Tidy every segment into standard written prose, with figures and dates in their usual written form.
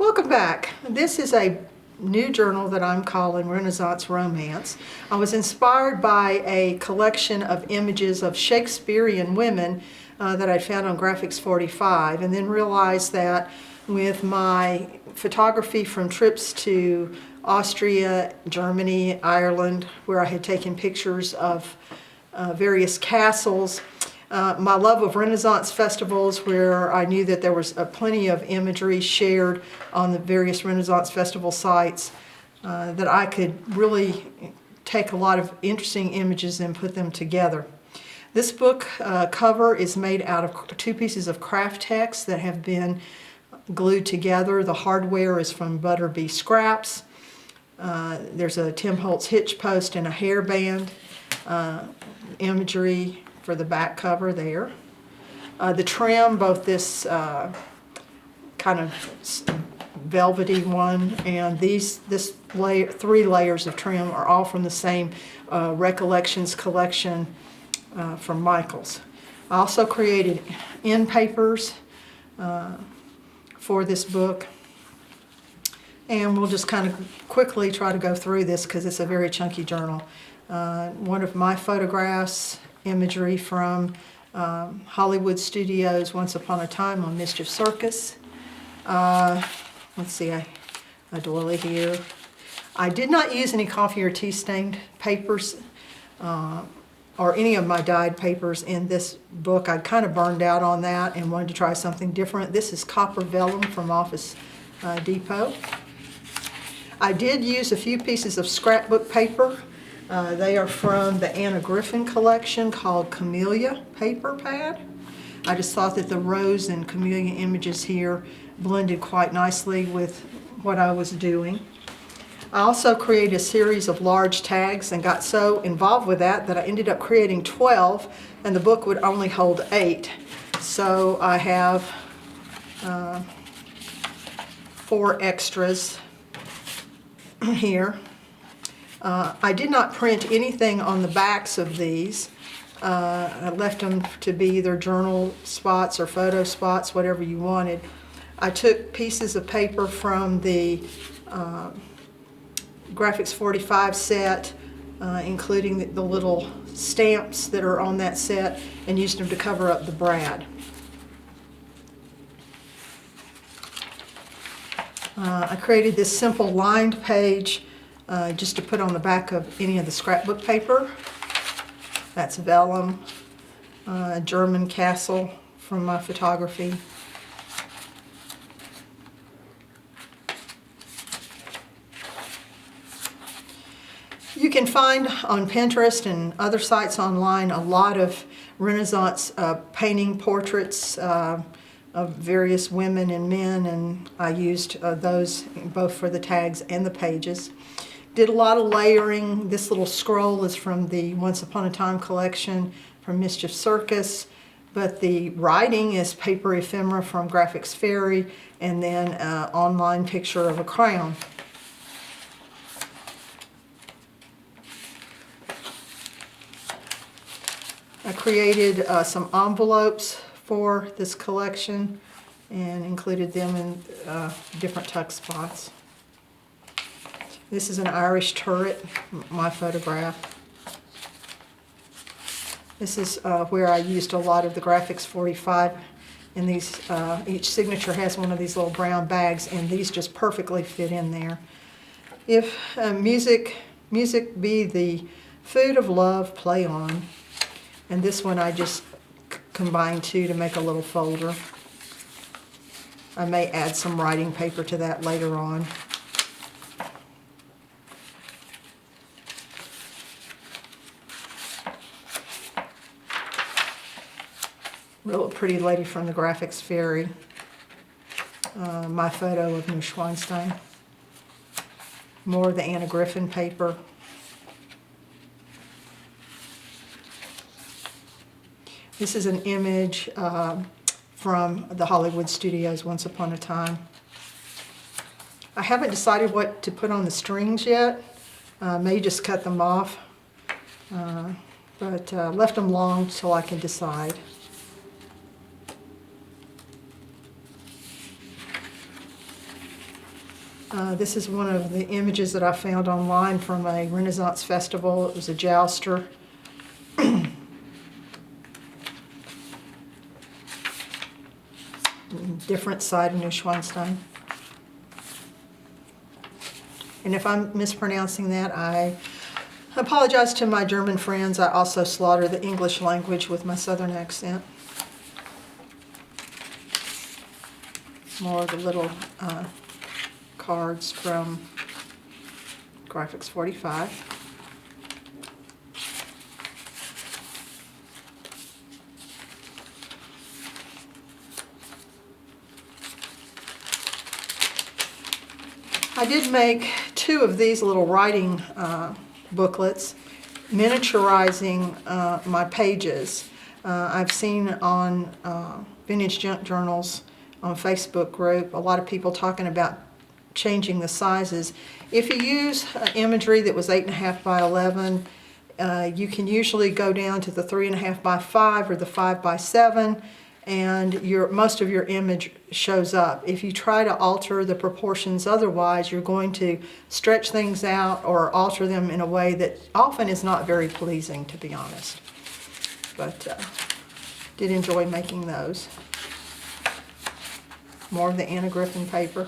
Welcome back. This is a new journal that I'm calling Renaissance Romance. I was inspired by a collection of images of Shakespearean women that I found on Graphics 45, and then realized that with my photography from trips to Austria, Germany, Ireland, where I had taken pictures of various castles, my love of Renaissance festivals, where I knew that there was plenty of imagery shared on the various Renaissance festival sites, that I could really take a lot of interesting images and put them together. This book cover is made out of two pieces of craft text that have been glued together. The hardware is from Butterbee Scraps. There's a Tim Holtz hitch post and a hairband imagery for the back cover there. The trim, both this kind of velvety one and three layers of trim are all from the same Recollections collection from Michaels. I also created end papers for this book, and we'll just kind of quickly try to go through this because it's a very chunky journal. One of my photographs, imagery from Holliewood Studios' Once Upon a Time on Mischief Circus. Let's see, a doily here. I did not use any coffee or tea stained papers or any of my dyed papers in this book. I kind of burned out on that and wanted to try something different. This is copper vellum from Office Depot. I did use a few pieces of scrapbook paper. They are from the Anna Griffin collection called Camellia Paper Pad. I just thought that the rose and camellia images here blended quite nicely with what I was doing. I also created a series of large tags and got so involved with that I ended up creating 12, and the book would only hold 8. So I have 4 extras here. I did not print anything on the backs of these. I left them to be either journal spots or photo spots, whatever you wanted. I took pieces of paper from the Graphics 45 set, including the little stamps that are on that set, and used them to cover up the brad. I created this simple lined page just to put on the back of any of the scrapbook paper. That's vellum, a German castle from my photography. You can find on Pinterest and other sites online a lot of Renaissance painting portraits of various women and men, and I used those both for the tags and the pages. Did a lot of layering. This little scroll is from the Once Upon a Time collection from Mischief Circus, but the writing is paper ephemera from Graphics Fairy, and then an online picture of a crown. I created some envelopes for this collection and included them in different tuck spots. This is an Irish turret, my photograph. This is where I used a lot of the Graphics 45, and these each signature has one of these little brown bags, and these just perfectly fit in there. If music be the food of love, play on. And this one I just combined two to make a little folder. I may add some writing paper to that later on. Real pretty lady from the Graphics Fairy. My photo of Nueschwanstein. More of the Anna Griffin paper. This is an image from the Holliewood Studios' Once Upon a Time. I haven't decided what to put on the strings yet. May just cut them off, but left them long so I can decide. This is one of the images that I found online from a Renaissance festival. It was a jouster. Different side of Neuschwanstein. And if I'm mispronouncing that, I apologize to my German friends. I also slaughter the English language with my southern accent. More of the little cards from Graphics 45. I did make 2 of these little writing booklets, miniaturizing my pages. I've seen on Vintage Junk Journals on Facebook group a lot of people talking about changing the sizes. If you use imagery that was 8.5 by 11, you can usually go down to the 3.5 by 5 or the 5 by 7, and most of your image shows up. If you try to alter the proportions otherwise, you're going to stretch things out or alter them in a way that often is not very pleasing, to be honest. But did enjoy making those. More of the Anna Griffin paper.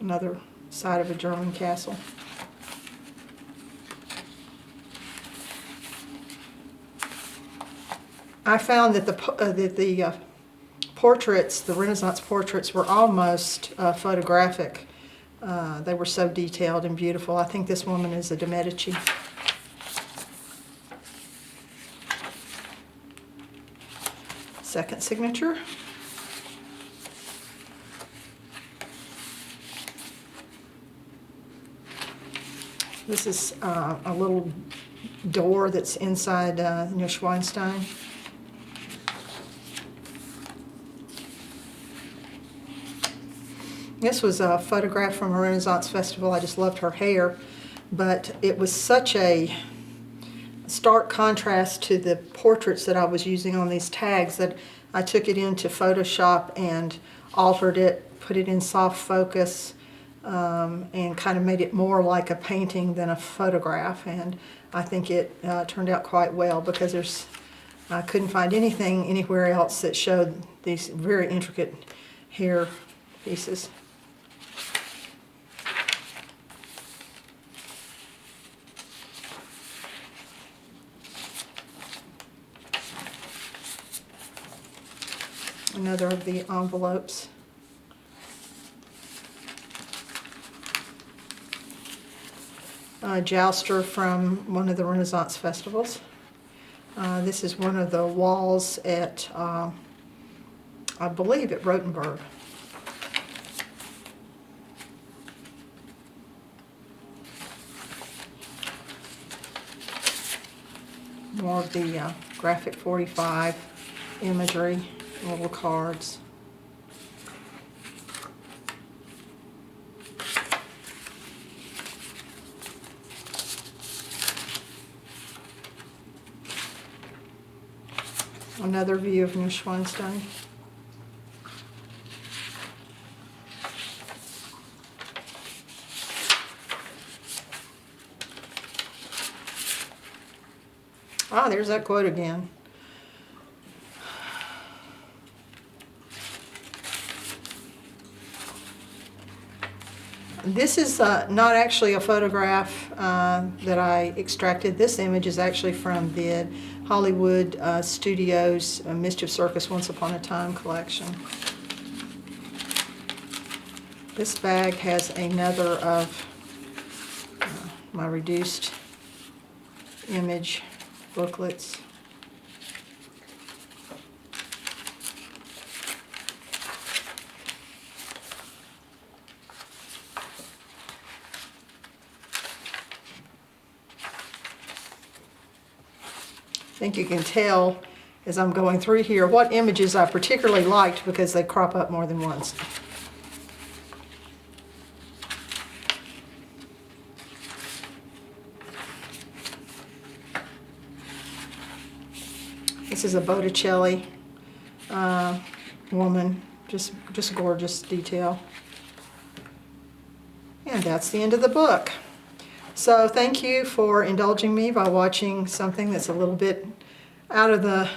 Another side of a German castle. I found that the portraits, the Renaissance portraits, were almost photographic. They were so detailed and beautiful. I think this woman is a de Medici. Second signature. This is a little door that's inside Neuschwanstein. This was a photograph from a Renaissance festival. I just loved her hair, but it was such a stark contrast to the portraits that I was using on these tags that I took it into Photoshop and altered it, put it in soft focus, and kind of made it more like a painting than a photograph. And I think it turned out quite well, because I couldn't find anything anywhere else that showed these very intricate hair pieces. Another of the envelopes. A jouster from one of the Renaissance festivals. This is one of the walls at, I believe, at Rothenburg. More of the graphic 45 imagery, little cards. Another view of Neuschwanstein. Ah, there's that quote again. This is not actually a photograph that I extracted. This image is actually from the Holliewood Studios Mischief Circus Once Upon a Time collection. This bag has another of my reduced image booklets. I think you can tell as I'm going through here what images I particularly liked, because they crop up more than once. This is a Botticelli woman, just gorgeous detail. And that's the end of the book. So thank you for indulging me by watching something that's a little bit out of the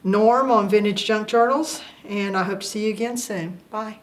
norm on Vintage Junk Journals, and I hope to see you again soon. Bye.